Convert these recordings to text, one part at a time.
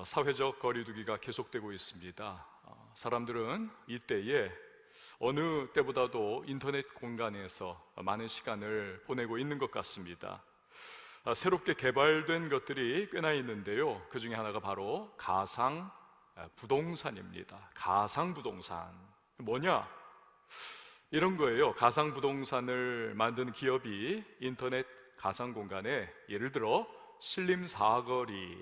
사회적 거리두기가 계속되고 있습니다. 사람들은 이때에 어느 때보다도 인터넷 공간에서 많은 시간을 보내고 있는 것 같습니다. 새롭게 개발된 것들이 꽤나 있는데요. 그 중에 하나가 바로 가상 부동산입니다. 가상 부동산. 뭐냐? 이런 거예요. 가상 부동산을 만든 기업이 인터넷 가상 공간에 예를 들어 신림사거리라고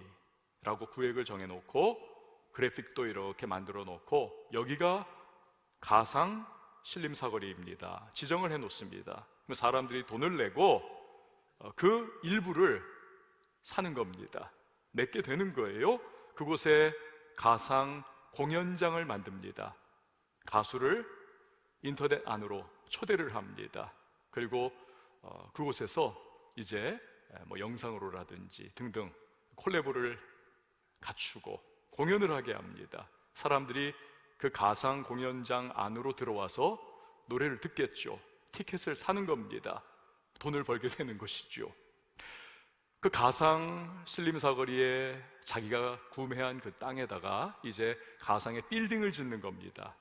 구획을 정해놓고 그래픽도 이렇게 만들어 놓고 여기가 가상 신림사거리입니다. 지정을 해놓습니다. 사람들이 돈을 내고 그 일부를 사는 겁니다. 내게 되는 거예요. 그곳에 가상 공연장을 만듭니다. 가수를 인터넷 안으로 초대를 합니다. 그리고 그곳에서 이제 영상으로라든지 등등 콜라보를 갖추고 공연을 하게 합니다. 사람들이 그 가상 공연장 안으로 들어와서 노래를 듣겠죠. 티켓을 사는 겁니다. 돈을 벌게 되는 것이죠. 그 가상 신림사거리에 자기가 구매한 그 땅에다가 이제 가상의 빌딩을 짓는 겁니다.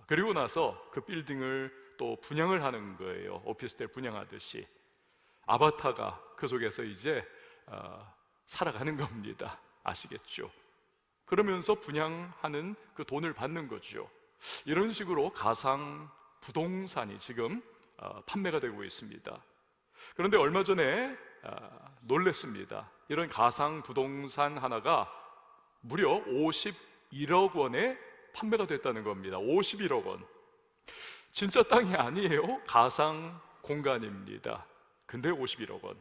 그리고 나서 그 빌딩을 또 분양을 하는 거예요. 오피스텔 분양하듯이. 아바타가 그 속에서 이제 살아가는 겁니다. 아시겠죠? 그러면서 분양하는 그 돈을 받는 거죠. 이런 식으로 가상 부동산이 지금 판매가 되고 있습니다. 그런데 얼마 전에 놀랬습니다. 이런 가상 부동산 하나가 무려 51억 원에 판매가 됐다는 겁니다. 51억 원. 진짜 땅이 아니에요. 가상 공간입니다. 근데 51억 원.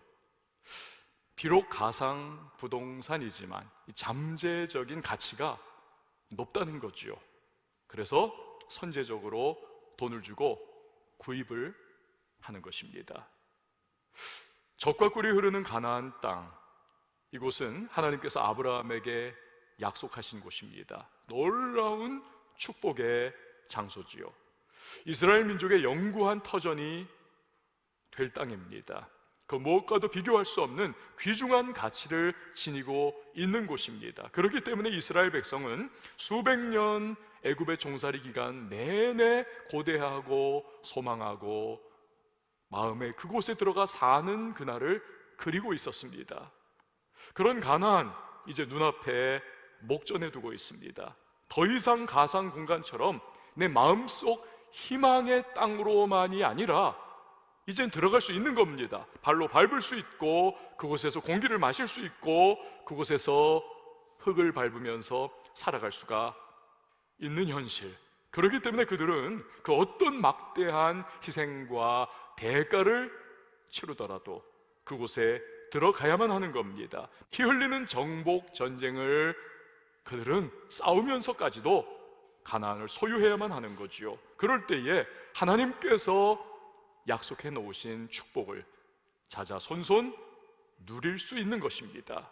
비록 가상 부동산이지만 잠재적인 가치가 높다는 거죠. 그래서 선제적으로 돈을 주고 구입을 하는 것입니다. 젖과 꿀이 흐르는 가나안 땅, 이곳은 하나님께서 아브라함에게 약속하신 곳입니다. 놀라운 축복의 장소지요. 이스라엘 민족의 영구한 터전이 될 땅입니다. 그 무엇과도 비교할 수 없는 귀중한 가치를 지니고 있는 곳입니다. 그렇기 때문에 이스라엘 백성은 수백 년 애굽의 종살이 기간 내내 고대하고 소망하고 마음에 그곳에 들어가 사는 그날을 그리고 있었습니다. 그런 가나안, 이제 눈앞에 목전에 두고 있습니다. 더 이상 가상 공간처럼 내 마음속 희망의 땅으로만이 아니라 이젠 들어갈 수 있는 겁니다. 발로 밟을 수 있고 그곳에서 공기를 마실 수 있고 그곳에서 흙을 밟으면서 살아갈 수가 있는 현실. 그렇기 때문에 그들은 그 어떤 막대한 희생과 대가를 치르더라도 그곳에 들어가야만 하는 겁니다. 피 흘리는 정복 전쟁을 그들은 싸우면서까지도 가나안을 소유해야만 하는 거지요. 그럴 때에 하나님께서 약속해 놓으신 축복을 자자손손 누릴 수 있는 것입니다.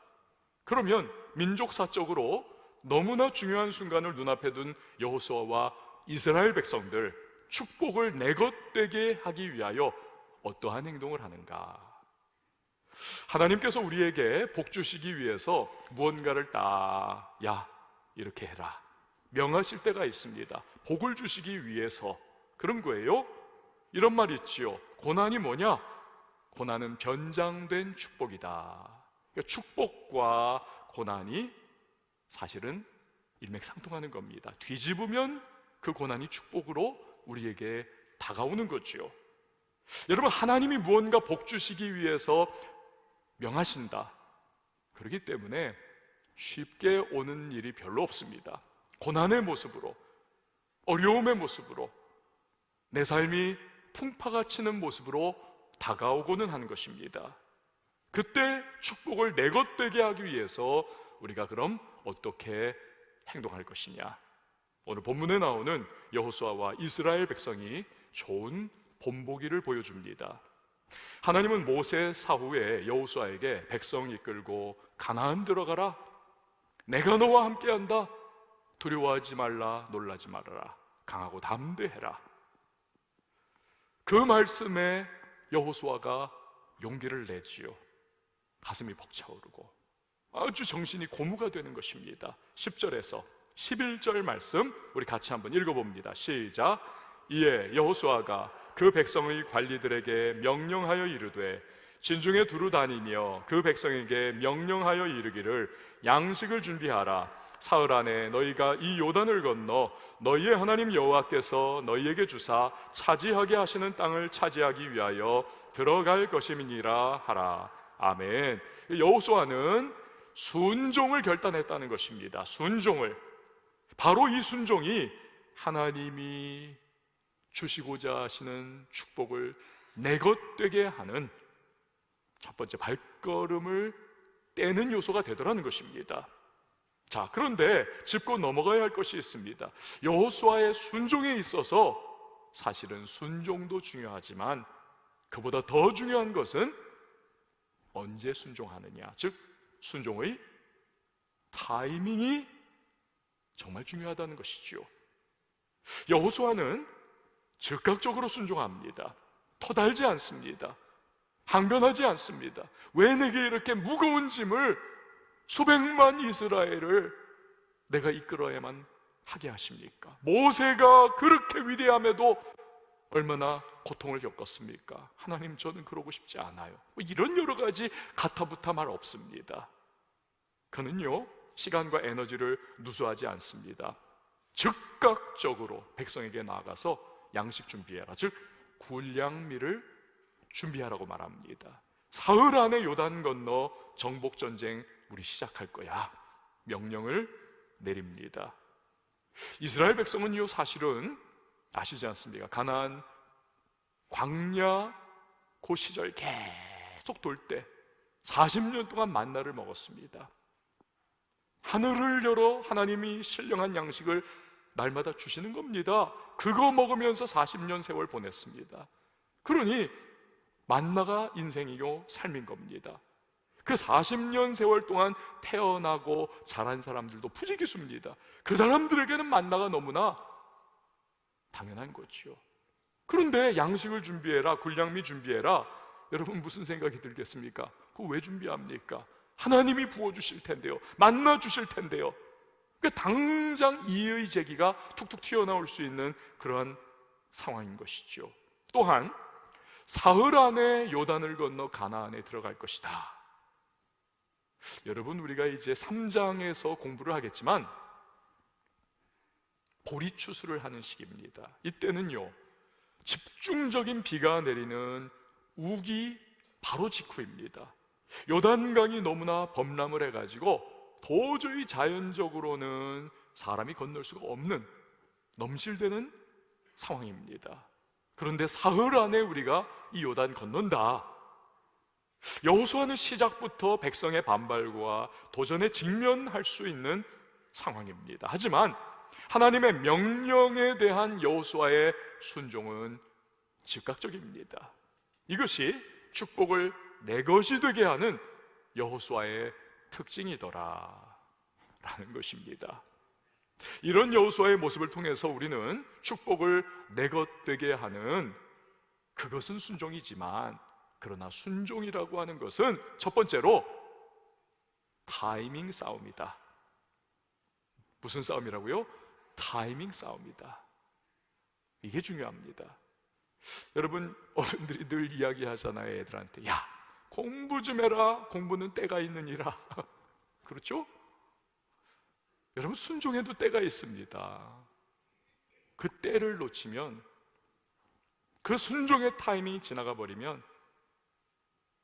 그러면 민족사적으로 너무나 중요한 순간을 눈앞에 둔 여호수아와 이스라엘 백성들, 축복을 내 것 되게 하기 위하여 어떠한 행동을 하는가? 하나님께서 우리에게 복 주시기 위해서 무언가를 야, 이렇게 해라, 명하실 때가 있습니다. 복을 주시기 위해서 그런 거예요. 이런 말이 있지요. 고난이 뭐냐? 고난은 변장된 축복이다. 그러니까 축복과 고난이 사실은 일맥상통하는 겁니다. 뒤집으면 그 고난이 축복으로 우리에게 다가오는 거지요. 여러분, 하나님이 무언가 복 주시기 위해서 명하신다. 그렇기 때문에 쉽게 오는 일이 별로 없습니다. 고난의 모습으로, 어려움의 모습으로, 내 삶이 풍파가 치는 모습으로 다가오고는 하는 것입니다. 그때 축복을 내 것 되게 하기 위해서 우리가 그럼 어떻게 행동할 것이냐? 오늘 본문에 나오는 여호수아와 이스라엘 백성이 좋은 본보기를 보여줍니다. 하나님은 모세 사후에 여호수아에게 백성 이끌고 가나안 들어가라, 내가 너와 함께한다, 두려워하지 말라, 놀라지 말아라, 강하고 담대해라. 그 말씀에 여호수아가 용기를 내지요. 가슴이 벅차오르고 아주 정신이 고무가 되는 것입니다. 10절에서 11절 말씀 우리 같이 한번 읽어봅니다. 시작. 이에 여호수아가 그 백성의 관리들에게 명령하여 이르되 진중에 두루 다니며 그 백성에게 명령하여 이르기를 양식을 준비하라. 사흘 안에 너희가 이 요단을 건너 너희의 하나님 여호와께서 너희에게 주사 차지하게 하시는 땅을 차지하기 위하여 들어갈 것임이니라 하라. 아멘. 여호수아는 순종을 결단했다는 것입니다. 순종을. 바로 이 순종이 하나님이 주시고자 하시는 축복을 내 것 되게 하는 첫 번째 발걸음을 떼는 요소가 되더라는 것입니다. 자, 그런데 짚고 넘어가야 할 것이 있습니다. 여호수아의 순종에 있어서 사실은 순종도 중요하지만 그보다 더 중요한 것은 언제 순종하느냐, 즉 순종의 타이밍이 정말 중요하다는 것이죠. 여호수아는 즉각적으로 순종합니다. 터달지 않습니다. 항변하지 않습니다. 왜 내게 이렇게 무거운 짐을 수백만 이스라엘을 내가 이끌어야만 하게 하십니까? 모세가 그렇게 위대함에도 얼마나 고통을 겪었습니까? 하나님, 저는 그러고 싶지 않아요. 이런 여러 가지 가타부타 말 없습니다. 그는요, 시간과 에너지를 누수하지 않습니다. 즉각적으로 백성에게 나아가서 양식 준비해라, 즉 군량미를 준비하라고 말합니다. 사흘 안에 요단 건너 정복전쟁 우리 시작할 거야, 명령을 내립니다. 이스라엘 백성은요, 사실은 아시지 않습니까? 가나안 광야 그 시절 계속 돌 때 40년 동안 만나를 먹었습니다. 하늘을 열어 하나님이 신령한 양식을 날마다 주시는 겁니다. 그거 먹으면서 40년 세월 보냈습니다. 그러니 만나가 인생이요 삶인 겁니다. 그 40년 세월 동안 태어나고 자란 사람들도 부지기수입니다. 그 사람들에게는 만나가 너무나 당연한 거죠. 그런데 양식을 준비해라, 군량미 준비해라, 여러분 무슨 생각이 들겠습니까? 그거 왜 준비합니까? 하나님이 부어주실 텐데요, 만나 주실 텐데요. 그러니까 당장 이의 제기가 툭툭 튀어나올 수 있는 그러한 상황인 것이죠. 또한 사흘 안에 요단을 건너 가나안에 들어갈 것이다. 여러분, 우리가 이제 3장에서 공부를 하겠지만 보리추수를 하는 시기입니다. 이때는요, 집중적인 비가 내리는 우기 바로 직후입니다. 요단강이 너무나 범람을 해가지고 도저히 자연적으로는 사람이 건널 수가 없는 넘실대는 상황입니다. 그런데 사흘 안에 우리가 이 요단 건넌다. 여호수아는 시작부터 백성의 반발과 도전에 직면할 수 있는 상황입니다. 하지만 하나님의 명령에 대한 여호수아의 순종은 즉각적입니다. 이것이 축복을 내 것이 되게 하는 여호수아의 특징이더라 라는 것입니다. 이런 여호수아의 모습을 통해서 우리는 축복을 내 것 되게 하는 그것은 순종이지만, 그러나 순종이라고 하는 것은 첫 번째로 타이밍 싸움이다. 무슨 싸움이라고요? 타이밍 싸움이다. 이게 중요합니다. 여러분, 어른들이 늘 이야기하잖아요, 애들한테. 야, 공부 좀 해라. 공부는 때가 있느니라. 그렇죠? 여러분, 순종해도 때가 있습니다. 그 때를 놓치면, 그 순종의 타이밍이 지나가 버리면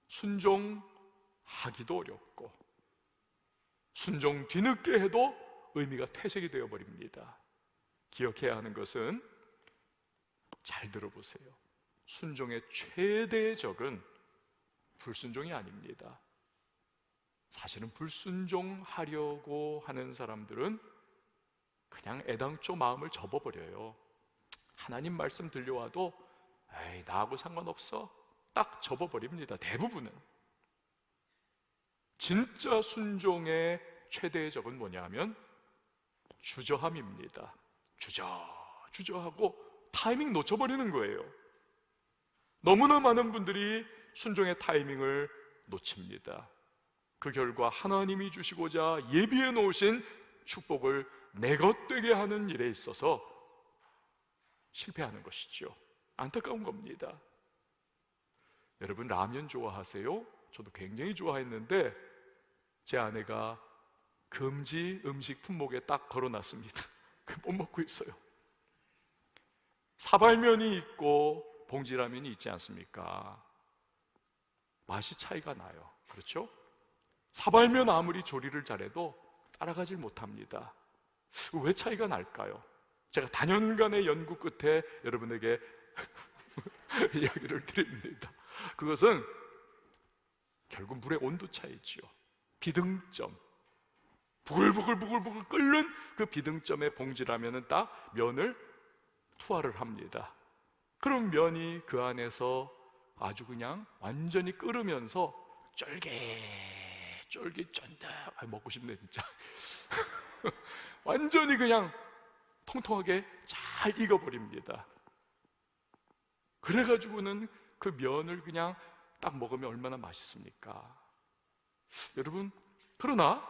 순종하기도 어렵고 순종 뒤늦게 해도 의미가 퇴색이 되어버립니다. 기억해야 하는 것은, 잘 들어보세요, 순종의 최대의 적은 불순종이 아닙니다. 사실은 불순종하려고 하는 사람들은 그냥 애당초 마음을 접어버려요. 하나님 말씀 들려와도 에이, 나하고 상관없어, 딱 접어버립니다. 대부분은. 진짜 순종의 최대의 적은 뭐냐 하면 주저함입니다. 주저하고 타이밍 놓쳐버리는 거예요. 너무나 많은 분들이 순종의 타이밍을 놓칩니다. 그 결과 하나님이 주시고자 예비해 놓으신 축복을 내 것 되게 하는 일에 있어서 실패하는 것이죠. 안타까운 겁니다. 여러분, 라면 좋아하세요? 저도 굉장히 좋아했는데 제 아내가 금지 음식 품목에 딱 걸어놨습니다. 못 먹고 있어요. 사발면이 있고 봉지라면이 있지 않습니까? 맛이 차이가 나요. 그렇죠? 사발면 아무리 조리를 잘해도 따라가질 못합니다. 왜 차이가 날까요? 제가 다년간의 연구 끝에 여러분에게 이야기를 드립니다. 그것은 결국 물의 온도 차이죠. 비등점, 부글부글 끓는 그 비등점의 봉지라면은 딱 면을 투하를 합니다. 그럼 면이 그 안에서 아주 그냥 완전히 끓으면서 쫄깃 쫀득, 먹고 싶네 진짜. 완전히 그냥 통통하게 잘 익어버립니다. 그래가지고는 그 면을 그냥 딱 먹으면 얼마나 맛있습니까? 여러분, 그러나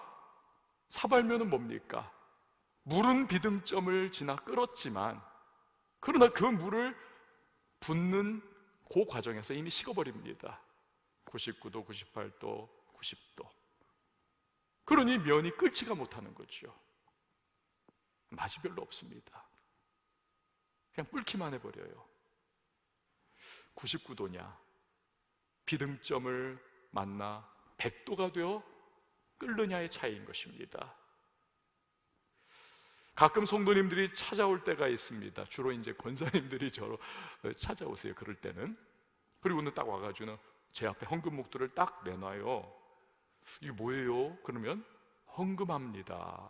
사발면은 뭡니까? 물은 비등점을 지나 끓었지만, 그러나 그 물을 붓는 그 과정에서 이미 식어버립니다. 99도, 98도, 90도. 그러니 면이 끓지가 못하는 거죠. 맛이 별로 없습니다. 그냥 끓기만 해버려요. 99도냐, 비등점을 만나 100도가 되어 끓느냐의 차이인 것입니다. 가끔 성도님들이 찾아올 때가 있습니다. 주로 이제 권사님들이 저로 찾아오세요. 그럴 때는. 그리고는 딱 와가지고는 제 앞에 헌금 목도를 딱 내놔요. 이게 뭐예요? 그러면 헌금합니다.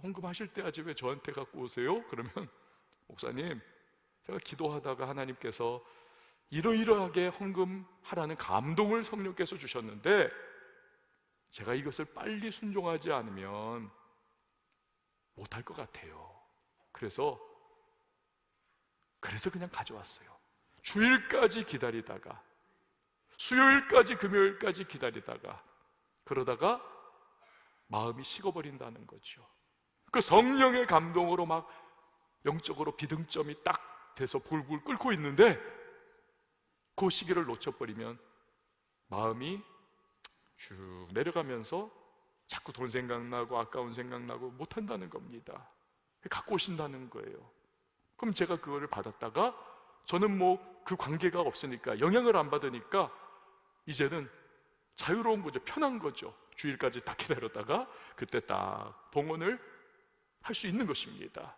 헌금하실 때 하지 왜 저한테 갖고 오세요? 그러면 목사님, 제가 기도하다가 하나님께서 이러이러하게 헌금하라는 감동을 성령께서 주셨는데 제가 이것을 빨리 순종하지 않으면 못할 것 같아요. 그래서 그냥 가져왔어요. 주일까지 기다리다가, 수요일까지, 금요일까지 기다리다가, 그러다가 마음이 식어버린다는 거죠. 그 성령의 감동으로 막 영적으로 비등점이 딱 돼서 불불 끓고 있는데 그 시기를 놓쳐버리면 마음이 쭉 내려가면서 자꾸 돈 생각나고 아까운 생각나고 못한다는 겁니다. 갖고 오신다는 거예요. 그럼 제가 그거를 받았다가 저는 뭐 그 관계가 없으니까, 영향을 안 받으니까 이제는 자유로운 거죠. 편한 거죠. 주일까지 딱 기다렸다가 그때 딱 봉헌을 할 수 있는 것입니다.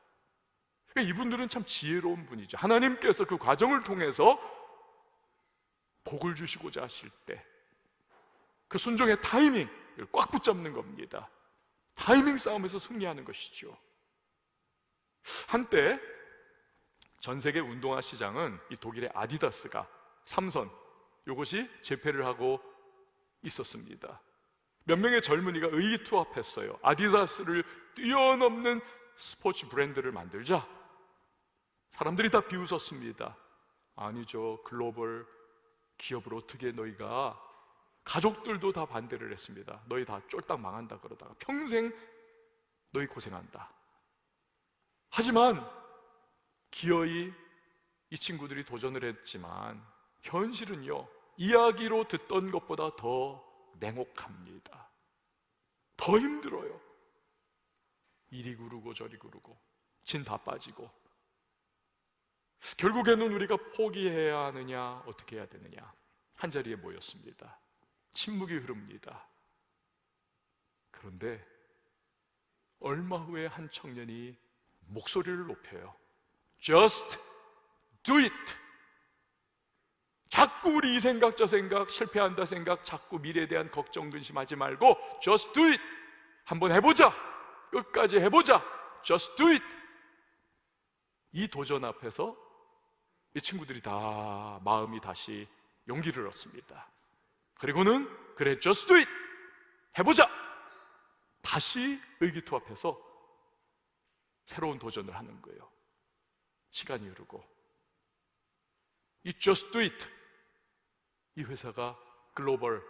그러니까 이분들은 참 지혜로운 분이죠. 하나님께서 그 과정을 통해서 복을 주시고자 하실 때 그 순종의 타이밍을 꽉 붙잡는 겁니다. 타이밍 싸움에서 승리하는 것이죠. 한때 전 세계 운동화 시장은 이 독일의 아디다스가, 삼선, 이것이 재패를 하고 있었습니다. 몇 명의 젊은이가 의기투합했어요. 아디다스를 뛰어넘는 스포츠 브랜드를 만들자. 사람들이 다 비웃었습니다. 아니죠, 글로벌 기업을 어떻게 너희가, 가족들도 다 반대를 했습니다. 너희 다 쫄딱 망한다 그러다가 평생 너희 고생한다. 하지만 기어이 이 친구들이 도전을 했지만 현실은요, 이야기로 듣던 것보다 더 냉혹합니다. 더 힘들어요. 이리 구르고 저리 구르고 진 다 빠지고, 결국에는 우리가 포기해야 하느냐 어떻게 해야 되느냐, 한자리에 모였습니다. 침묵이 흐릅니다. 그런데 얼마 후에 한 청년이 목소리를 높여요. Just do it. 자꾸 우리 이 생각 저 생각, 실패한다 생각, 자꾸 미래에 대한 걱정 근심하지 말고 Just do it. 한번 해보자. 끝까지 해보자. Just do it. 이 도전 앞에서 이 친구들이 다 마음이 다시 용기를 얻습니다. 그리고는 그래, just do it. 해보자. 다시 의기투합해서 새로운 도전을 하는 거예요. 시간이 흐르고 이 just do it, 이 회사가 글로벌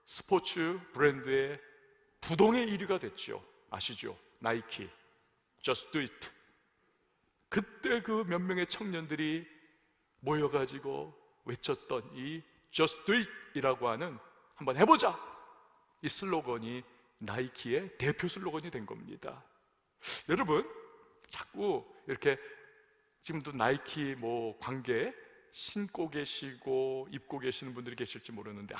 스포츠 브랜드의 부동의 1위가 됐죠. 아시죠? 나이키, Just Do It. 그때 그 몇 명의 청년들이 모여가지고 외쳤던 이 Just Do It 이라고 하는 한번 해보자, 이 슬로건이 나이키의 대표 슬로건이 된 겁니다. 여러분, 자꾸 이렇게 지금도 나이키 뭐 관계 신고 계시고 입고 계시는 분들이 계실지 모르는데,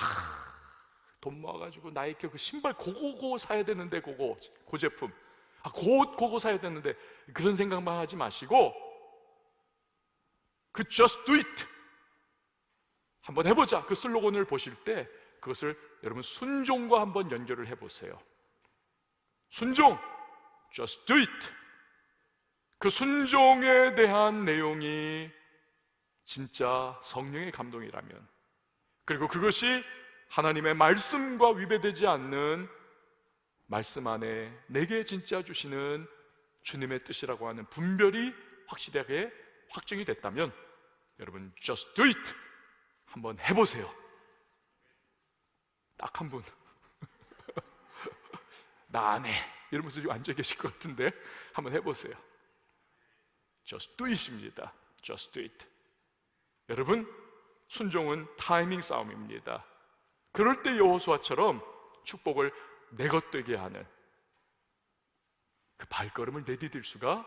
돈 모아가지고 나이키 그 신발 고고고 사야 되는데, 고 제품 고거 사야 되는데, 그런 생각만 하지 마시고 그 Just Do It 한번 해보자, 그 슬로건을 보실 때 그것을 여러분 순종과 한번 연결을 해보세요. 순종, Just Do It. 그 순종에 대한 내용이 진짜 성령의 감동이라면, 그리고 그것이 하나님의 말씀과 위배되지 않는 말씀 안에 내게 진짜 주시는 주님의 뜻이라고 하는 분별이 확실하게 확정이 됐다면, 여러분 Just Do It 한번 해보세요. 딱 한 분 나 안 해 이러면서 지금 앉아 계실 것 같은데 한번 해보세요. Just Do It입니다. Just Do It. 여러분, 순종은 타이밍 싸움입니다. 그럴 때 여호수아처럼 축복을 내 것 되게 하는 그 발걸음을 내디딜 수가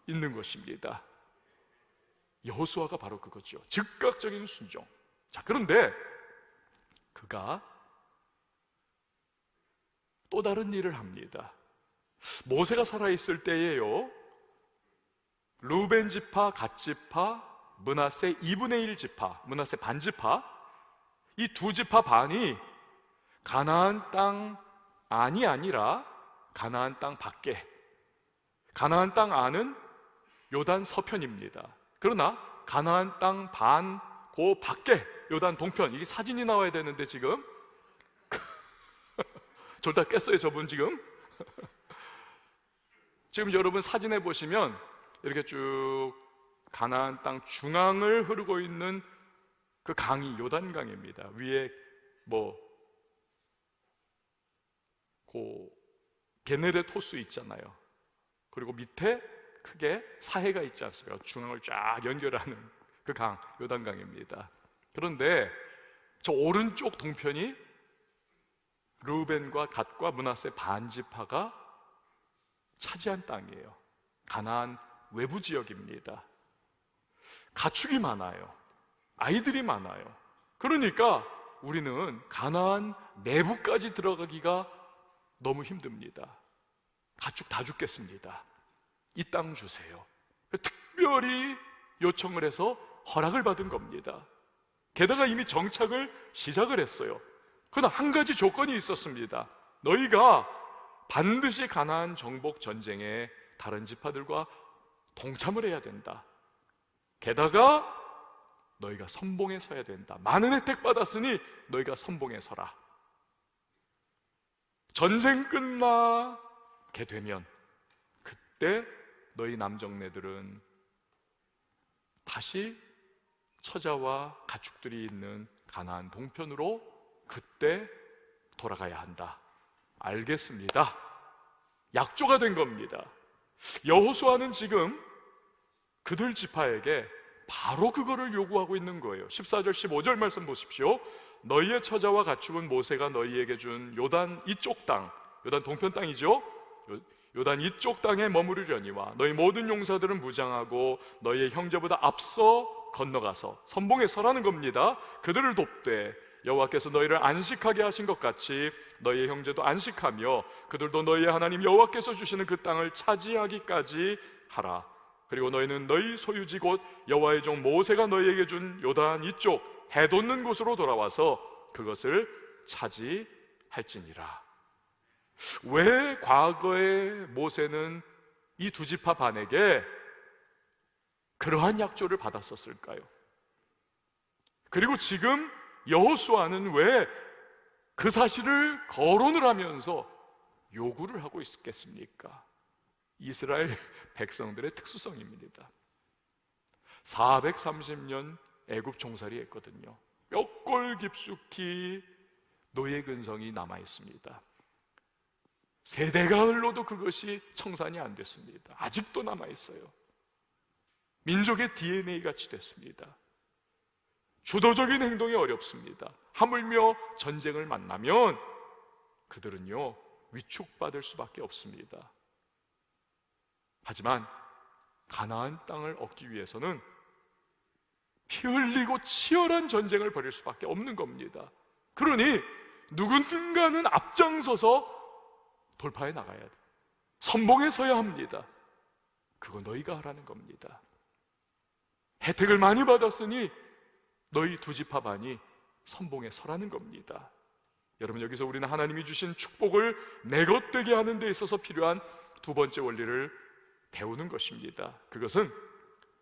있는 것입니다. 여호수아가 바로 그거죠. 즉각적인 순종. 자, 그런데 그가 또 다른 일을 합니다. 모세가 살아있을 때에요, 루벤 지파, 갓 지파, 므낫세 2분의 1 지파, 므낫세 반 지파, 이 두 지파 반이 가나안 땅 안이 아니라 가나안 땅 밖에, 가나안 땅 안은 요단 서편입니다. 그러나 가나안 땅 반 그 밖에 요단 동편, 이게 사진이 나와야 되는데 지금 졸다 깼어요 저분 지금. 지금 여러분 사진에 보시면 이렇게 쭉 가나안 땅 중앙을 흐르고 있는 그 강이 요단강입니다. 위에 뭐 게네렛 호수 있잖아요. 그리고 밑에 크게 사해가 있지 않습니까? 중앙을 쫙 연결하는 그 강, 요단강입니다. 그런데 저 오른쪽 동편이 르우벤과 갓과 므낫세 반지파가 차지한 땅이에요. 가나안 외부 지역입니다. 가축이 많아요. 아이들이 많아요. 그러니까 우리는 가나안 내부까지 들어가기가 너무 힘듭니다. 가축 다 죽겠습니다. 이 땅 주세요. 특별히 요청을 해서 허락을 받은 겁니다. 게다가 이미 정착을 시작을 했어요. 그러나 한 가지 조건이 있었습니다. 너희가 반드시 가나안 정복 전쟁에 다른 지파들과 동참을 해야 된다. 게다가 너희가 선봉에 서야 된다. 많은 혜택 받았으니 너희가 선봉에 서라. 전쟁 끝나게 되면 그때 너희 남정네들은 다시 처자와 가축들이 있는 가나안 동편으로 그때 돌아가야 한다. 알겠습니다. 약조가 된 겁니다. 여호수아는 지금 그들 지파에게 바로 그거를 요구하고 있는 거예요. 14절 15절 말씀 보십시오. 너희의 처자와 가축은 모세가 너희에게 준 요단 이쪽 땅, 요단 동편 땅이죠. 요단 이쪽 땅에 머무르려니와 너희 모든 용사들은 무장하고 너희의 형제보다 앞서 건너가서 선봉에 서라는 겁니다. 그들을 돕되 여호와께서 너희를 안식하게 하신 것 같이 너희의 형제도 안식하며 그들도 너희의 하나님 여호와께서 주시는 그 땅을 차지하기까지 하라. 그리고 너희는 너희 소유지 곧 여호와의 종 모세가 너희에게 준 요단 이쪽 해 돋는 곳으로 돌아와서 그것을 차지할지니라. 왜 과거에 모세는 이 두 지파 반에게 그러한 약조를 받았었을까요? 그리고 지금 여호수아는 왜 그 사실을 거론을 하면서 요구를 하고 있겠습니까? 이스라엘 백성들의 특수성입니다. 430년 애굽 종살이 했거든요. 몇 골 깊숙이 노예 근성이 남아 있습니다. 세대가 흘러도 그것이 청산이 안 됐습니다. 아직도 남아 있어요. 민족의 DNA 같이 됐습니다. 주도적인 행동이 어렵습니다. 하물며 전쟁을 만나면 그들은요 위축받을 수밖에 없습니다. 하지만 가나안 땅을 얻기 위해서는 피 흘리고 치열한 전쟁을 벌일 수밖에 없는 겁니다. 그러니 누군가는 앞장서서 돌파해 나가야 돼. 선봉에 서야 합니다. 그거 너희가 하라는 겁니다. 혜택을 많이 받았으니 너희 두 지파 반이 선봉에 서라는 겁니다. 여러분, 여기서 우리는 하나님이 주신 축복을 내 것 되게 하는 데 있어서 필요한 두 번째 원리를 배우는 것입니다. 그것은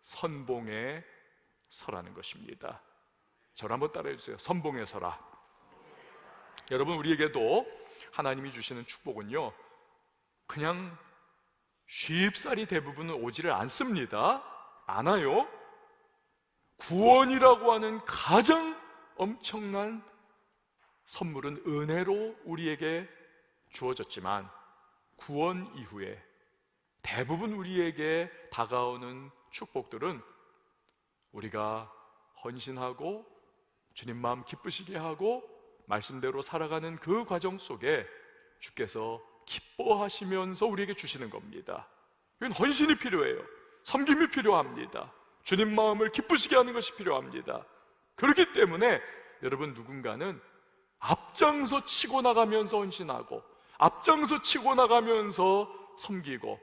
선봉에 서라는 것입니다. 저를 한번 따라해 주세요. 선봉에 서라. 여러분, 우리에게도 하나님이 주시는 축복은요 그냥 쉽사리 대부분은 오지를 않습니다. 않아요. 구원이라고 하는 가장 엄청난 선물은 은혜로 우리에게 주어졌지만, 구원 이후에 대부분 우리에게 다가오는 축복들은 우리가 헌신하고 주님 마음 기쁘시게 하고 말씀대로 살아가는 그 과정 속에 주께서 기뻐하시면서 우리에게 주시는 겁니다. 이건 헌신이 필요해요. 섬김이 필요합니다. 주님 마음을 기쁘시게 하는 것이 필요합니다. 그렇기 때문에 여러분, 누군가는 앞장서 치고 나가면서 헌신하고 앞장서 치고 나가면서 섬기고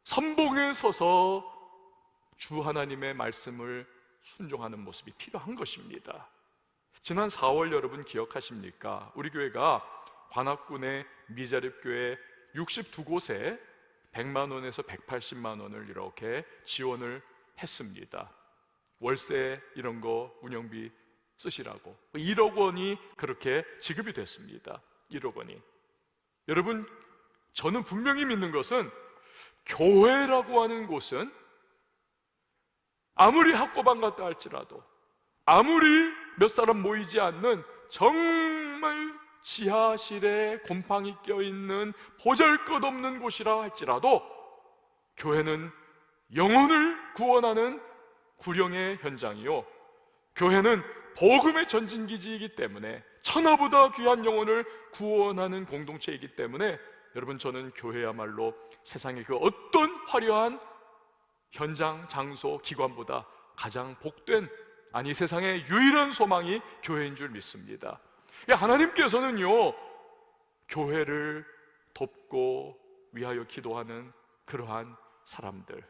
선봉에 서서 주 하나님의 말씀을 순종하는 모습이 필요한 것입니다. 지난 4월 여러분 기억하십니까? 우리 교회가 관악군의 미자립교회 62곳에 100만 원에서 180만 원을 이렇게 지원을 했습니다. 월세 이런 거 운영비 쓰시라고 1억 원이 그렇게 지급이 됐습니다. 1억 원이. 여러분, 저는 분명히 믿는 것은 교회라고 하는 곳은 아무리 학고방 같다 할지라도, 아무리 몇 사람 모이지 않는 정말 지하실에 곰팡이 껴있는 보잘것없는 곳이라 할지라도 교회는 영혼을 구원하는 구령의 현장이요, 교회는 복음의 전진기지이기 때문에 천하보다 귀한 영혼을 구원하는 공동체이기 때문에 여러분, 저는 교회야말로 세상의 그 어떤 화려한 현장, 장소, 기관보다 가장 복된, 아니 세상의 유일한 소망이 교회인 줄 믿습니다. 하나님께서는요 교회를 돕고 위하여 기도하는 그러한 사람들,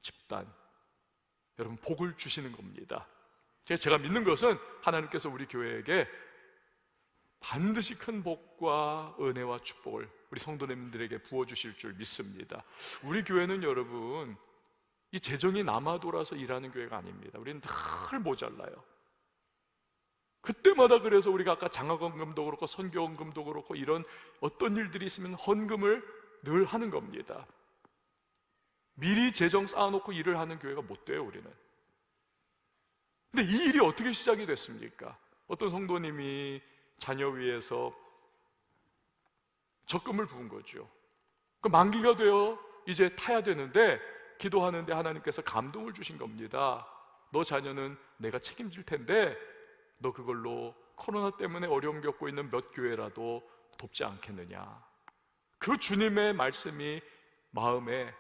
집단, 여러분 복을 주시는 겁니다. 제가 믿는 것은 하나님께서 우리 교회에게 반드시 큰 복과 은혜와 축복을 우리 성도님들에게 부어주실 줄 믿습니다. 우리 교회는 여러분 이 재정이 남아 돌아서 일하는 교회가 아닙니다. 우리는 늘 모자라요. 그때마다 그래서 우리가 아까 장학원금도 그렇고 선교원금도 그렇고 이런 어떤 일들이 있으면 헌금을 늘 하는 겁니다. 미리 재정 쌓아놓고 일을 하는 교회가 못 돼요, 우리는. 근데 이 일이 어떻게 시작이 됐습니까? 어떤 성도님이 자녀 위해서 적금을 부은 거죠. 그 만기가 되어 이제 타야 되는데 기도하는데 하나님께서 감동을 주신 겁니다. 너 자녀는 내가 책임질 텐데 너 그걸로 코로나 때문에 어려움 겪고 있는 몇 교회라도 돕지 않겠느냐. 그 주님의 말씀이 마음에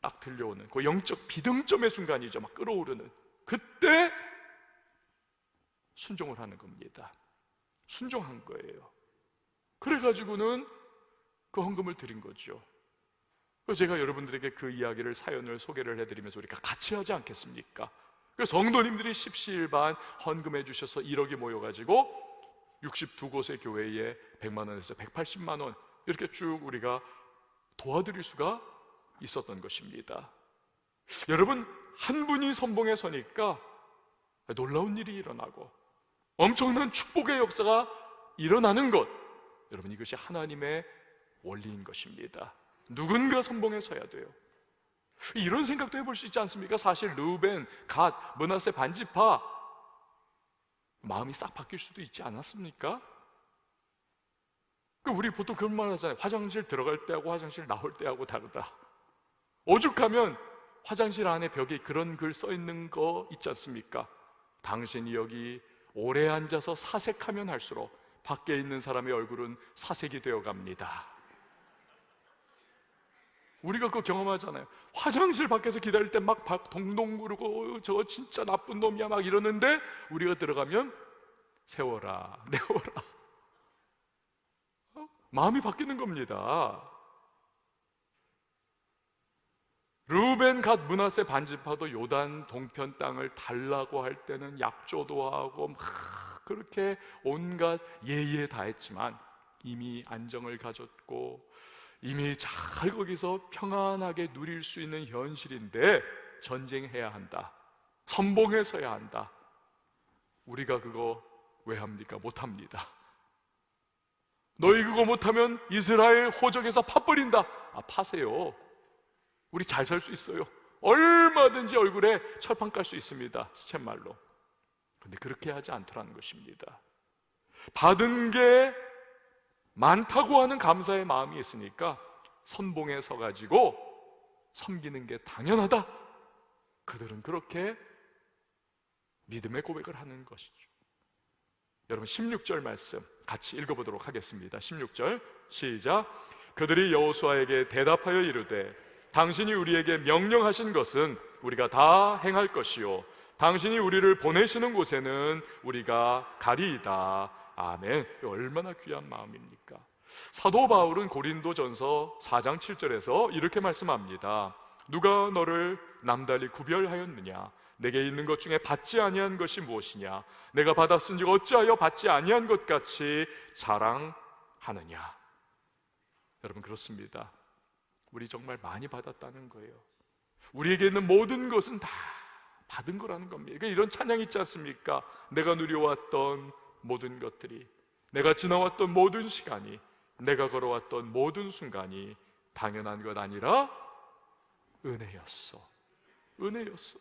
딱 들려오는 그 영적 비등점의 순간이죠. 막 끌어오르는 그때 순종을 하는 겁니다. 순종한 거예요. 그래가지고는 그 헌금을 드린 거죠. 그래서 제가 여러분들에게 그 이야기를, 사연을 소개를 해드리면서 우리가 같이 하지 않겠습니까? 그래서 성도님들이 십시일반 헌금해 주셔서 1억이 모여가지고 62곳의 교회에 100만 원에서 180만 원 이렇게 쭉 우리가 도와드릴 수가 있었던 것입니다. 여러분, 한 분이 선봉에 서니까 놀라운 일이 일어나고 엄청난 축복의 역사가 일어나는 것, 여러분 이것이 하나님의 원리인 것입니다. 누군가 선봉에 서야 돼요. 이런 생각도 해볼 수 있지 않습니까? 사실 르우벤, 갓, 므낫세 반지파 마음이 싹 바뀔 수도 있지 않았습니까? 우리 보통 그런 말 하잖아요. 화장실 들어갈 때하고 화장실 나올 때하고 다르다. 오죽하면 화장실 안에 벽에 그런 글 써 있는 거 있지 않습니까? 당신이 여기 오래 앉아서 사색하면 할수록 밖에 있는 사람의 얼굴은 사색이 되어 갑니다. 우리가 그거 경험하잖아요. 화장실 밖에서 기다릴 때 막 동동 구르고 저 진짜 나쁜 놈이야 막 이러는데 우리가 들어가면 세워라 내워라, 마음이 바뀌는 겁니다. 르우벤 갓 므낫세 반지파도 요단 동편 땅을 달라고 할 때는 약조도 하고 막 그렇게 온갖 예의에 다했지만 이미 안정을 가졌고 이미 잘 거기서 평안하게 누릴 수 있는 현실인데 전쟁해야 한다, 선봉에 서야 한다. 우리가 그거 왜 합니까? 못합니다. 너희 그거 못하면 이스라엘 호적에서 파버린다. 파세요. 우리 잘 살 수 있어요. 얼마든지 얼굴에 철판 깔 수 있습니다, 시쳇말로. 근데 그렇게 하지 않더라는 것입니다. 받은 게 많다고 하는 감사의 마음이 있으니까 선봉에 서가지고 섬기는 게 당연하다. 그들은 그렇게 믿음의 고백을 하는 것이죠. 여러분 16절 말씀 같이 읽어보도록 하겠습니다. 16절 시작. 그들이 여호수아에게 대답하여 이르되 당신이 우리에게 명령하신 것은 우리가 다 행할 것이요 당신이 우리를 보내시는 곳에는 우리가 가리이다. 아멘. 얼마나 귀한 마음입니까? 사도 바울은 고린도전서 4장 7절에서 이렇게 말씀합니다. 누가 너를 남달리 구별하였느냐? 내게 있는 것 중에 받지 아니한 것이 무엇이냐? 내가 받았은즉 어찌하여 받지 아니한 것 같이 자랑하느냐? 여러분 그렇습니다. 우리 정말 많이 받았다는 거예요. 우리에게 있는 모든 것은 다 받은 거라는 겁니다. 그러니까 이런 찬양이 있지 않습니까? 내가 누려왔던 모든 것들이, 내가 지나왔던 모든 시간이, 내가 걸어왔던 모든 순간이 당연한 것 아니라 은혜였어. 은혜였어.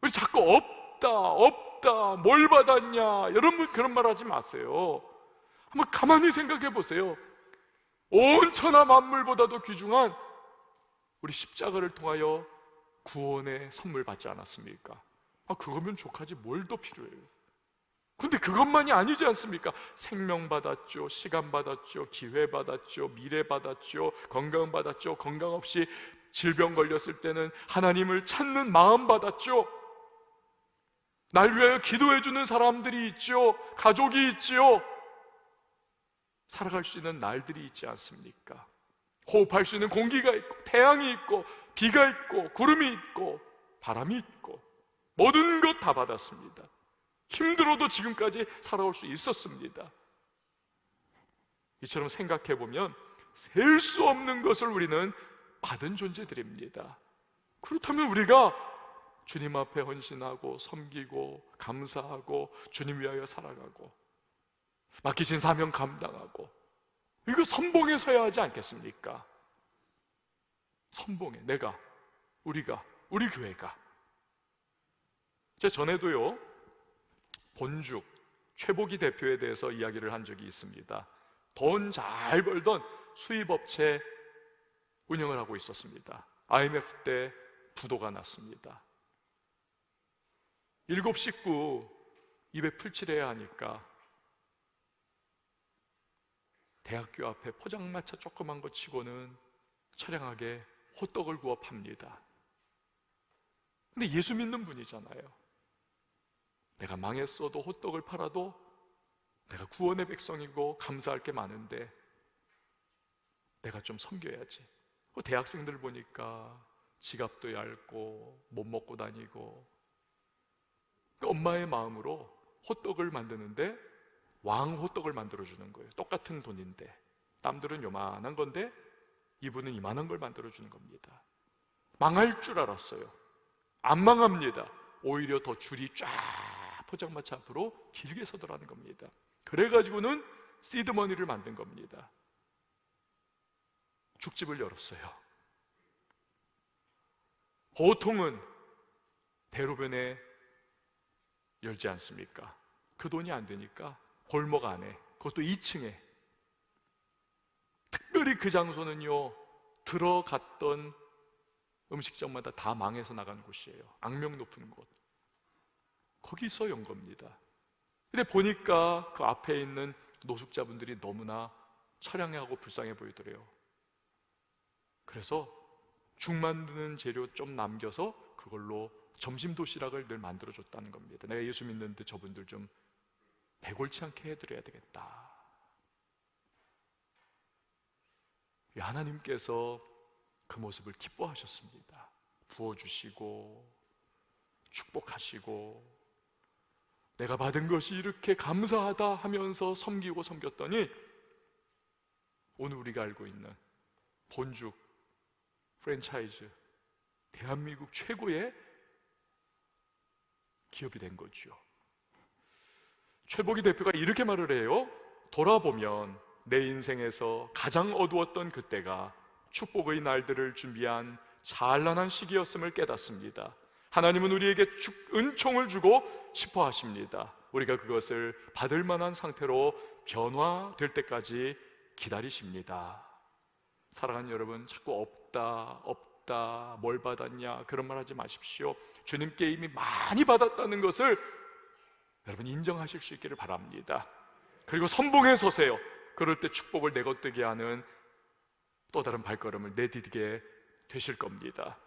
우리 자꾸 없다 뭘 받았냐, 여러분 그런 말 하지 마세요. 한번 가만히 생각해 보세요. 온 천하 만물보다도 귀중한 우리 십자가를 통하여 구원의 선물 받지 않았습니까? 그거면 족하지 뭘 더 필요해요. 근데 그것만이 아니지 않습니까? 생명 받았죠, 시간 받았죠, 기회 받았죠, 미래 받았죠, 건강 받았죠, 건강 없이 질병 걸렸을 때는 하나님을 찾는 마음 받았죠. 날 위하여 기도해 주는 사람들이 있죠, 가족이 있죠, 살아갈 수 있는 날들이 있지 않습니까? 호흡할 수 있는 공기가 있고, 태양이 있고, 비가 있고, 구름이 있고, 바람이 있고, 모든 것 다 받았습니다. 힘들어도 지금까지 살아올 수 있었습니다. 이처럼 생각해 보면 셀 수 없는 것을 우리는 받은 존재들입니다. 그렇다면 우리가 주님 앞에 헌신하고 섬기고 감사하고 주님 위하여 살아가고 맡기신 사명 감당하고 이거 선봉에 서야 하지 않겠습니까? 선봉에 내가, 우리가, 우리 교회가. 제가 전에도요 본죽 최복희 대표에 대해서 이야기를 한 적이 있습니다. 돈 잘 벌던 수입업체 운영을 하고 있었습니다. IMF 때 부도가 났습니다. 7 식구 입에 풀칠해야 하니까 대학교 앞에 포장마차 조그만 거 치고는 처량하게 호떡을 구워 팝니다. 근데 예수 믿는 분이잖아요. 내가 망했어도 호떡을 팔아도 내가 구원의 백성이고 감사할 게 많은데 내가 좀 섬겨야지. 대학생들 보니까 지갑도 얇고 못 먹고 다니고, 엄마의 마음으로 호떡을 만드는데 왕 호떡을 만들어주는 거예요. 똑같은 돈인데 남들은 요만한 건데 이분은 이만한 걸 만들어주는 겁니다. 망할 줄 알았어요. 안 망합니다. 오히려 더 줄이 쫙 포장마차 앞으로 길게 서더라는 겁니다. 그래가지고는 시드머니를 만든 겁니다. 죽집을 열었어요. 보통은 대로변에 열지 않습니까? 그 돈이 안 되니까 골목 안에, 그것도 2층에 특별히 그 장소는요, 들어갔던 음식점마다 다 망해서 나간 곳이에요. 악명 높은 곳. 거기서 연 겁니다. 근데 보니까 그 앞에 있는 노숙자분들이 너무나 처량하고 불쌍해 보이더래요. 그래서 죽 만드는 재료 좀 남겨서 그걸로 점심 도시락을 늘 만들어줬다는 겁니다. 내가 예수 믿는데 저분들 좀 배골치 않게 해드려야 되겠다. 하나님께서 그 모습을 기뻐하셨습니다. 부어주시고 축복하시고, 내가 받은 것이 이렇게 감사하다 하면서 섬기고 섬겼더니 오늘 우리가 알고 있는 본죽 프랜차이즈, 대한민국 최고의 기업이 된 거죠. 최복이 대표가 이렇게 말을 해요. 돌아보면 내 인생에서 가장 어두웠던 그때가 축복의 날들을 준비한 찬란한 시기였음을 깨닫습니다. 하나님은 우리에게 은총을 주고 싶어 하십니다. 우리가 그것을 받을 만한 상태로 변화될 때까지 기다리십니다. 사랑하는 여러분, 자꾸 없다, 뭘 받았냐 그런 말 하지 마십시오. 주님께 이미 많이 받았다는 것을 여러분 인정하실 수 있기를 바랍니다. 그리고 선봉에 서세요. 그럴 때 축복을 내것되게 하는 또 다른 발걸음을 내디디게 되실 겁니다.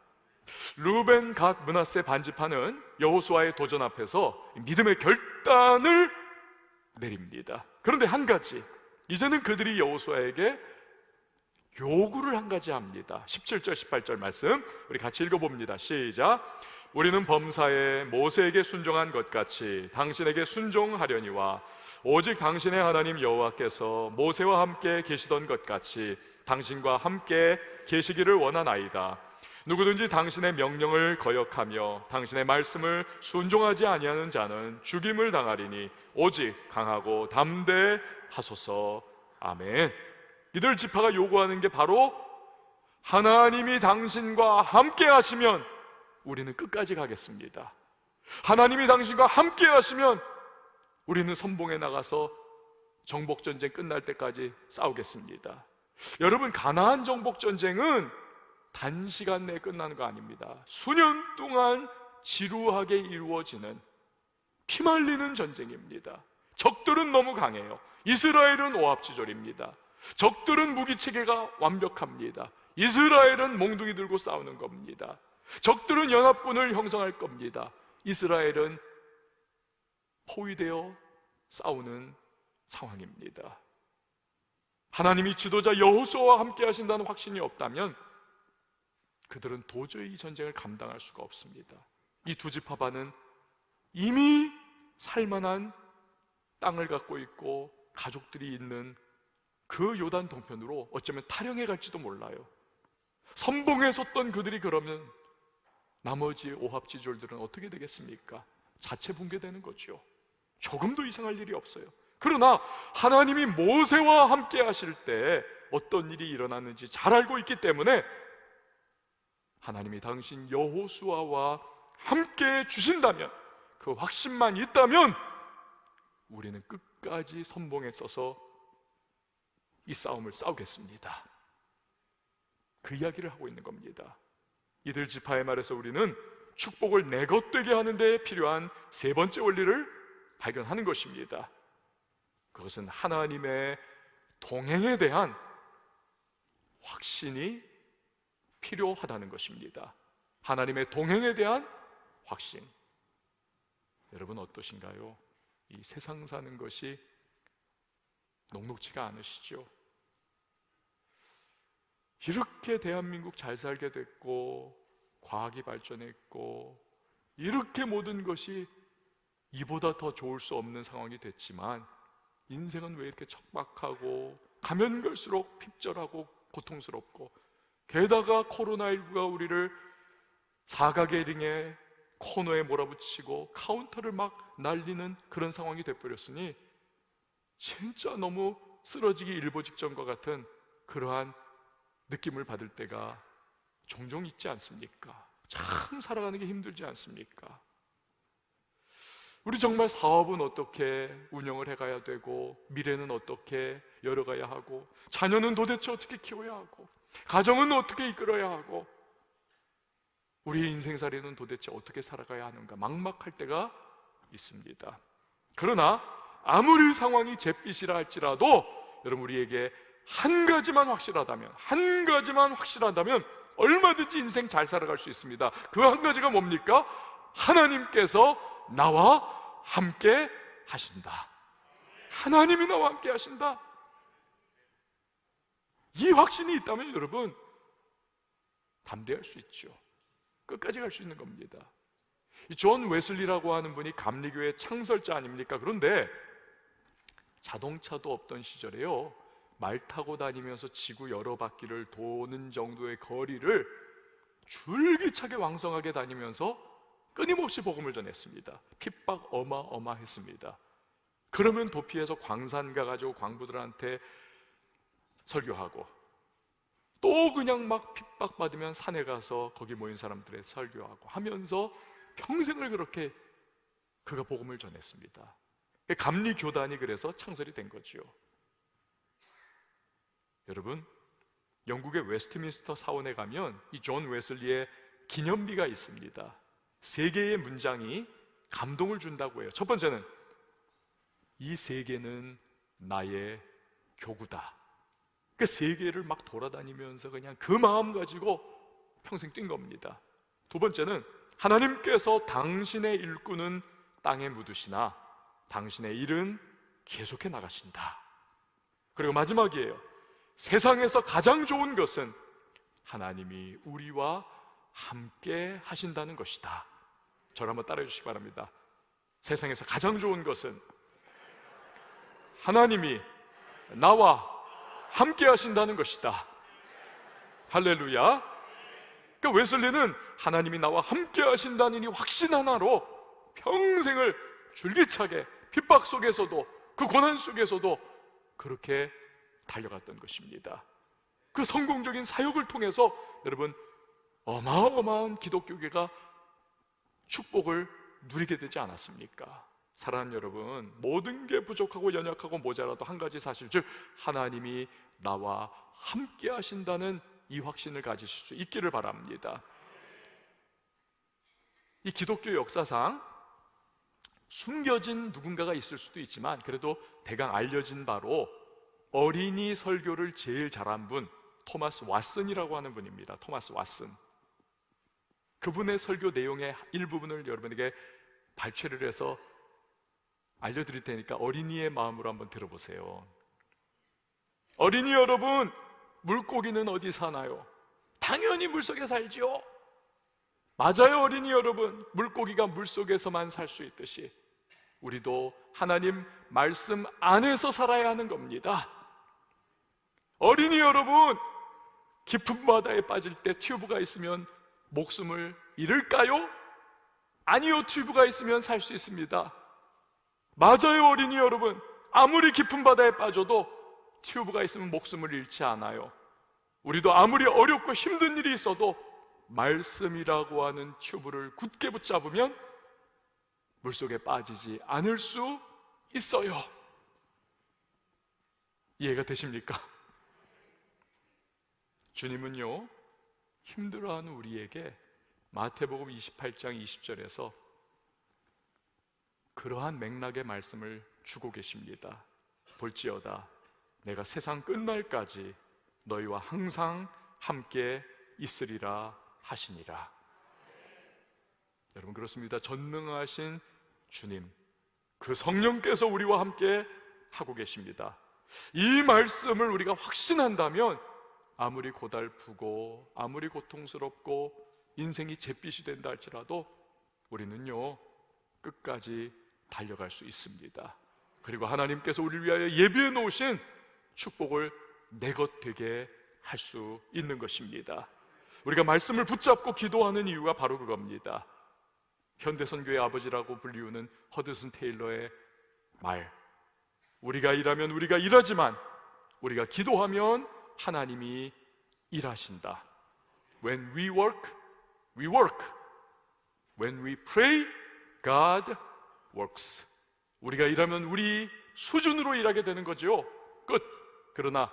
르우벤, 갓, 므낫세 반지파는 여호수아의 도전 앞에서 믿음의 결단을 내립니다. 그런데 한 가지, 이제는 그들이 여호수아에게 요구를 한 가지 합니다. 17절 18절 말씀 우리 같이 읽어봅니다. 시작. 우리는 범사에 모세에게 순종한 것 같이 당신에게 순종하려니와 오직 당신의 하나님 여호와께서 모세와 함께 계시던 것 같이 당신과 함께 계시기를 원하나이다. 누구든지 당신의 명령을 거역하며 당신의 말씀을 순종하지 아니하는 자는 죽임을 당하리니 오직 강하고 담대하소서. 아멘. 이들 지파가 요구하는 게 바로 하나님이 당신과 함께 하시면 우리는 끝까지 가겠습니다. 하나님이 당신과 함께 하시면 우리는 선봉에 나가서 정복전쟁 끝날 때까지 싸우겠습니다. 여러분, 가나안 정복전쟁은 단시간 내에 끝나는 거 아닙니다. 수년 동안 지루하게 이루어지는 피말리는 전쟁입니다. 적들은 너무 강해요. 이스라엘은 오합지졸입니다. 적들은 무기체계가 완벽합니다. 이스라엘은 몽둥이 들고 싸우는 겁니다. 적들은 연합군을 형성할 겁니다. 이스라엘은 포위되어 싸우는 상황입니다. 하나님이 지도자 여호수아와 함께 하신다는 확신이 없다면 그들은 도저히 이 전쟁을 감당할 수가 없습니다. 이 두 지파반은 이미 살만한 땅을 갖고 있고 가족들이 있는 그 요단 동편으로 어쩌면 탈영해 갈지도 몰라요. 선봉에 섰던 그들이 그러면 나머지 오합지졸들은 어떻게 되겠습니까? 자체 붕괴되는 거죠. 조금도 이상할 일이 없어요. 그러나 하나님이 모세와 함께 하실 때 어떤 일이 일어났는지 잘 알고 있기 때문에 하나님이 당신 여호수아와 함께 주신다면, 그 확신만 있다면 우리는 끝까지 선봉에 서서 이 싸움을 싸우겠습니다. 그 이야기를 하고 있는 겁니다. 이들 지파의 말에서 우리는 축복을 내 것 되게 하는 데 필요한 세 번째 원리를 발견하는 것입니다. 그것은 하나님의 동행에 대한 확신이 필요하다는 것입니다. 하나님의 동행에 대한 확신. 여러분 어떠신가요? 이 세상 사는 것이 녹록지가 않으시죠? 이렇게 대한민국 잘 살게 됐고 과학이 발전했고 이렇게 모든 것이 이보다 더 좋을 수 없는 상황이 됐지만 인생은 왜 이렇게 척박하고 가면 갈수록 핍절하고 고통스럽고, 게다가 코로나19가 우리를 사각의 코너에 몰아붙이고 카운터를 막 날리는 그런 상황이 돼버렸으니 진짜 너무 쓰러지기 일보 직전과 같은 그러한 느낌을 받을 때가 종종 있지 않습니까? 참 살아가는 게 힘들지 않습니까? 우리 정말 사업은 어떻게 운영을 해가야 되고, 미래는 어떻게 열어가야 하고, 자녀는 도대체 어떻게 키워야 하고, 가정은 어떻게 이끌어야 하고, 우리의 인생살이는 도대체 어떻게 살아가야 하는가 막막할 때가 있습니다. 그러나 아무리 상황이 잿빛이라 할지라도 여러분, 우리에게 한 가지만 확실하다면 얼마든지 인생 잘 살아갈 수 있습니다. 그 한 가지가 뭡니까? 하나님께서 나와 함께 하신다. 하나님이 나와 함께 하신다. 이 확신이 있다면 여러분, 담대할 수 있죠. 끝까지 갈 수 있는 겁니다. 존 웨슬리라고 하는 분이 감리교의 창설자 아닙니까? 그런데 자동차도 없던 시절에요, 말 타고 다니면서 지구 여러 바퀴를 도는 정도의 거리를 줄기차게 왕성하게 다니면서 끊임없이 복음을 전했습니다. 핍박 어마어마했습니다. 그러면 도피해서 광산 가가지고 광부들한테 설교하고, 또 그냥 막 핍박받으면 산에 가서 거기 모인 사람들의 설교하고 하면서 평생을 그렇게 그가 복음을 전했습니다. 감리교단이 그래서 창설이 된 거지요. 여러분, 영국의 웨스트민스터 사원에 가면 이 존 웨슬리의 기념비가 있습니다. 3개의 문장이 감동을 준다고 해요. 첫 번째는, 이 세계는 나의 교구다. 그 세계를 막 돌아다니면서 그냥 그 마음 가지고 평생 뛴 겁니다. 두 번째는, 하나님께서 당신의 일꾼은 땅에 묻으시나 당신의 일은 계속해 나가신다. 그리고 마지막이에요. 세상에서 가장 좋은 것은 하나님이 우리와 함께 하신다는 것이다. 저를 한번 따라해 주시기 바랍니다. 세상에서 가장 좋은 것은 하나님이 나와 함께 하신다는 것이다. 할렐루야. 그러니까 웨슬리는 하나님이 나와 함께 하신다는 이 확신 하나로 평생을 줄기차게 핍박 속에서도, 그 고난 속에서도 그렇게 달려갔던 것입니다. 그 성공적인 사역을 통해서 여러분, 어마어마한 기독교계가 축복을 누리게 되지 않았습니까? 사랑하는 여러분, 모든 게 부족하고 연약하고 모자라도 한 가지 사실, 즉 하나님이 나와 함께 하신다는 이 확신을 가지실 수 있기를 바랍니다. 이 기독교 역사상 숨겨진 누군가가 있을 수도 있지만, 그래도 대강 알려진 바로 어린이 설교를 제일 잘한 분, 토마스 왓슨이라고 하는 분입니다. 토마스 왓슨. 그분의 설교 내용의 일부분을 여러분에게 발췌를 해서 알려드릴 테니까 어린이의 마음으로 한번 들어보세요. 어린이 여러분, 물고기는 어디 사나요? 당연히 물속에 살죠. 맞아요, 어린이 여러분. 물고기가 물속에서만 살 수 있듯이 우리도 하나님 말씀 안에서 살아야 하는 겁니다. 어린이 여러분, 깊은 바다에 빠질 때 튜브가 있으면 목숨을 잃을까요? 아니요, 튜브가 있으면 살 수 있습니다. 맞아요, 어린이 여러분. 아무리 깊은 바다에 빠져도 튜브가 있으면 목숨을 잃지 않아요. 우리도 아무리 어렵고 힘든 일이 있어도 말씀이라고 하는 튜브를 굳게 붙잡으면 물속에 빠지지 않을 수 있어요. 이해가 되십니까? 주님은요, 힘들어하는 우리에게 마태복음 28장 20절에서 그러한 맥락의 말씀을 주고 계십니다. 볼지어다 내가 세상 끝날까지 너희와 항상 함께 있으리라 하시니라. 여러분, 그렇습니다. 전능하신 주님, 그 성령께서 우리와 함께 하고 계십니다. 이 말씀을 우리가 확신한다면 아무리 고달프고 아무리 고통스럽고 인생이 잿빛이 된다 할지라도 우리는요, 끝까지 달려갈 수 있습니다. 그리고 하나님께서 우리를 위하여 예비해 놓으신 축복을 내 것 되게 할 수 있는 것입니다. 우리가 말씀을 붙잡고 기도하는 이유가 바로 그겁니다. 현대선교의 아버지라고 불리우는 허드슨 테일러의 말, 우리가 일하면 우리가 일하지만 우리가 기도하면 하나님이 일하신다. When we work, we work. When we pray, God works. 우리가 일하면 우리 수준으로 일하게 되는 거죠. 끝. 그러나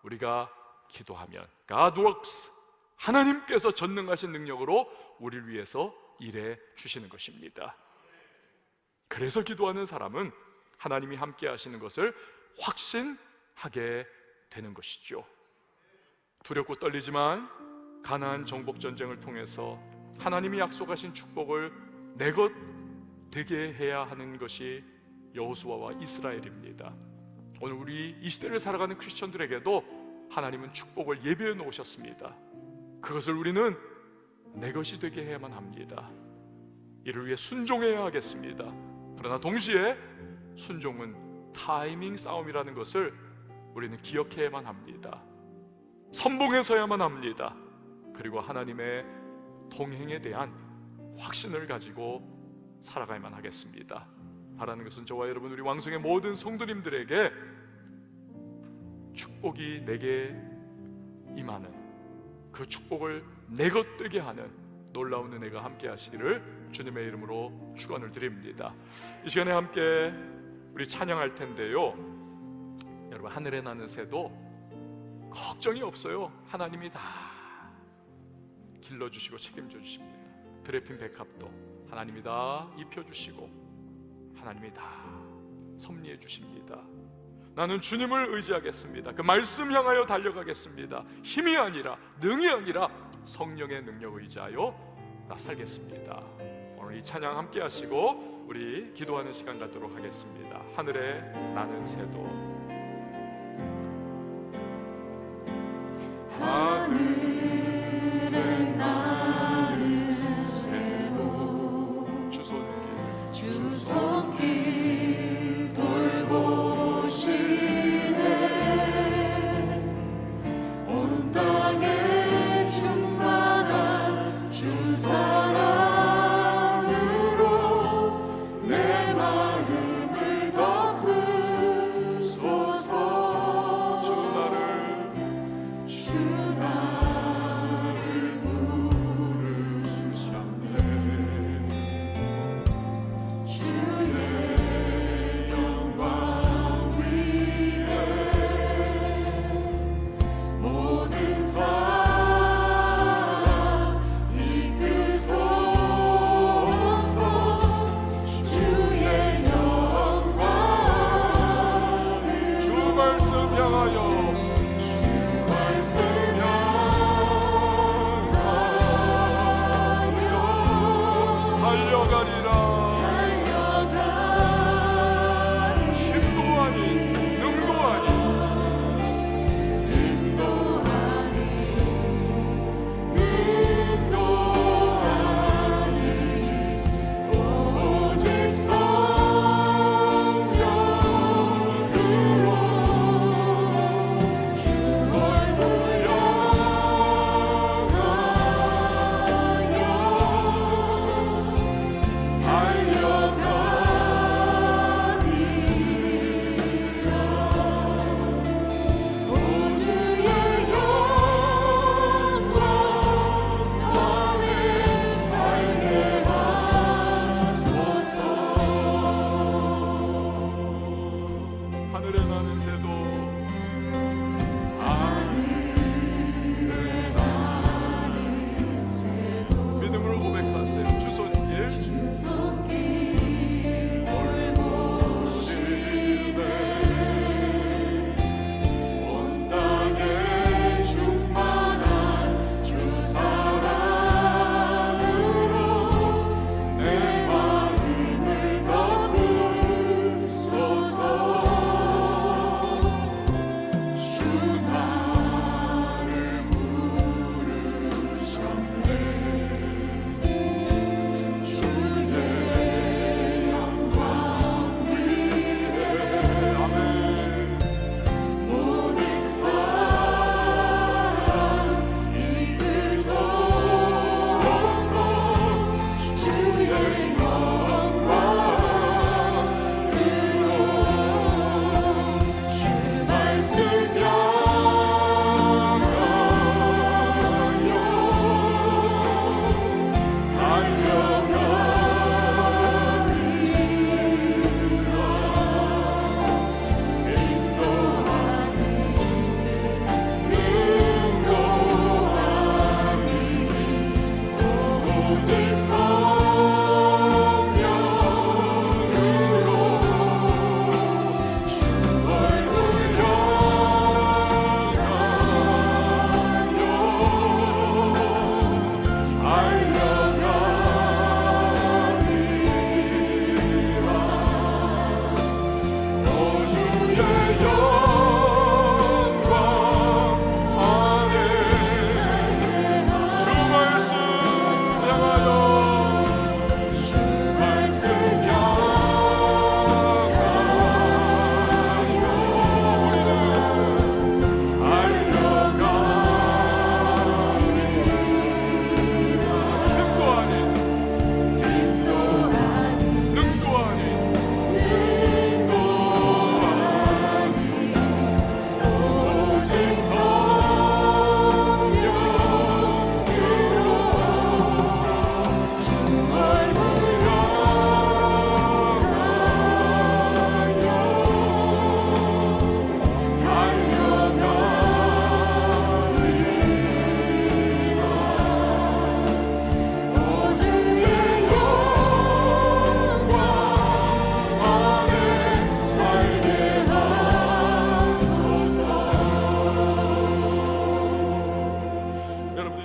우리가 기도하면 God works. 하나님께서 전능하신 능력으로 우리를 위해서 일해 주시는 것입니다. 그래서 기도하는 사람은 하나님이 함께 하시는 것을 확신하게 되는 것이죠. 두렵고 떨리지만 가나안 정복 전쟁을 통해서 하나님이 약속하신 축복을 내 것 되게 해야 하는 것이 여호수아와 이스라엘입니다. 오늘 우리 이 시대를 살아가는 크리스천들에게도 하나님은 축복을 예비해 놓으셨습니다. 그것을 우리는 내 것이 되게 해야만 합니다. 이를 위해 순종해야 하겠습니다. 그러나 동시에 순종은 타이밍 싸움이라는 것을 우리는 기억해야만 합니다. 선봉해서야만 합니다. 그리고 하나님의 동행에 대한 확신을 가지고 살아가야만 하겠습니다. 바라는 것은 저와 여러분, 우리 왕성의 모든 성도님들에게 축복이 내게 임하는, 그 축복을 내 것 되게 하는 놀라운 은혜가 함께 하시기를 주님의 이름으로 축원을 드립니다. 이 시간에 함께 우리 찬양할 텐데요, 여러분, 하늘에 나는 새도 걱정이 없어요. 하나님이 다 길러주시고 책임져 주십니다. 드레핀 백합도 하나님이 다 입혀주시고 하나님이 다 섭리해 주십니다. 나는 주님을 의지하겠습니다. 그 말씀 향하여 달려가겠습니다. 힘이 아니라, 능이 아니라 성령의 능력 의지하여 나 살겠습니다. 오늘 이 찬양 함께 하시고 우리 기도하는 시간 갖도록 하겠습니다. 하늘에 나는 새도, 하늘에 나는 새도 주 손길 돌보시네. 온 땅에 충만한 주 사랑으로 내 마음을 덮으소서. 주 나를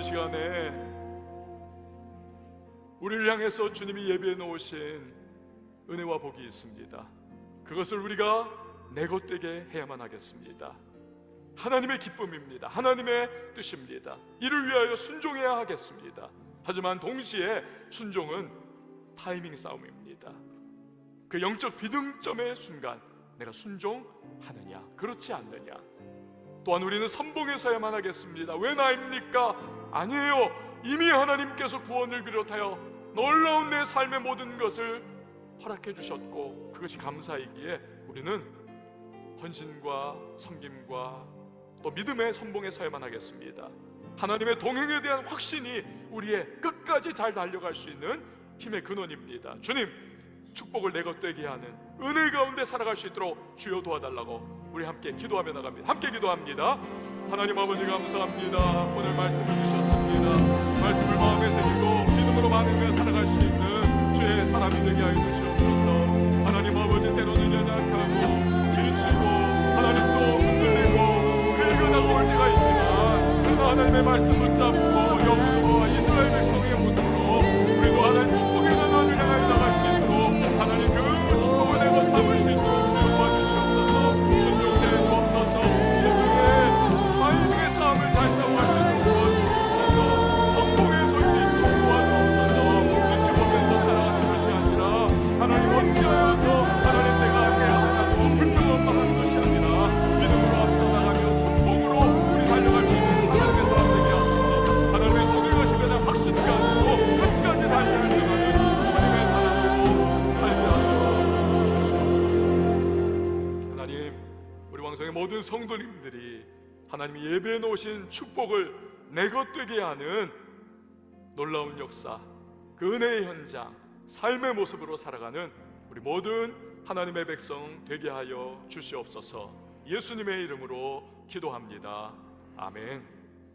시간에 우리를 향해서 주님이 예비해 놓으신 은혜와 복이 있습니다. 그것을 우리가 내 것 되게 해야만 하겠습니다. 하나님의 기쁨입니다. 하나님의 뜻입니다. 이를 위하여 순종해야 하겠습니다. 하지만 동시에 순종은 타이밍 싸움입니다. 그 영적 비등점의 순간 내가 순종하느냐 그렇지 않느냐. 또한 우리는 선봉에서야만 하겠습니다. 왜 나입니까? 아니에요. 이미 하나님께서 구원을 비롯하여 놀라운 내 삶의 모든 것을 허락해 주셨고 그것이 감사이기에 우리는 헌신과 섬김과 또 믿음의 선봉에 서야만 하겠습니다. 하나님의 동행에 대한 확신이 우리의 끝까지 잘 달려갈 수 있는 힘의 근원입니다. 주님, 축복을 내 것 되게 하는 은혜 가운데 살아갈 수 있도록 주여 도와달라고 우리 함께 기도하며 나갑니다. 함께 기도합니다. 하나님 아버지 감사합니다. 오늘 말씀을 주셨습니다. 말씀을 마음에 새기고 믿음으로 반응해 살아갈 수 있는 주의 사람이 되게 하여 주시옵소서. 하나님 아버지 때로는 연약하고 지치고 하나님 또 흔들리고 회개가 나올 때가 있지만 그러나 하나님의 말씀 붙잡고 여호수아와 이스라엘 백성의 모습으로 우리도 하나님 축복의 나라를 향하여 나갈 수 있도록 하나님 그 축복을 내가 삼을 수 있도록 주여 도와주시옵소서. 순종되어 주옵소서. 신중의 하나님의 싸움을 잘 싸워갈 수 있도록 도와주옵소서. 성공에 설 수 있도록 도와주옵소서. 눈치 보면서 살아가는 것이 아니라 하나님 어찌하여서 하나님 내가 해야 하나도 불평만 하는 것이 아니라 믿음으로 앞서 나가며 성공으로 우리 살려갈 수 있는 하나님의 사람 되게 하소서. 하나님의 동행하시 가장 확신이 가지고 끝까지 달려갈 수 있는 주님의 사랑으로 살게 하소서. 하나님, 우리 왕성의 모든 성도님들이 하나님이 예배해 놓으신 축복을 내 것 되게 하는 놀라운 역사, 그 은혜의 현장, 삶의 모습으로 살아가는 우리 모든 하나님의 백성 되게 하여 주시옵소서. 예수님의 이름으로 기도합니다. 아멘.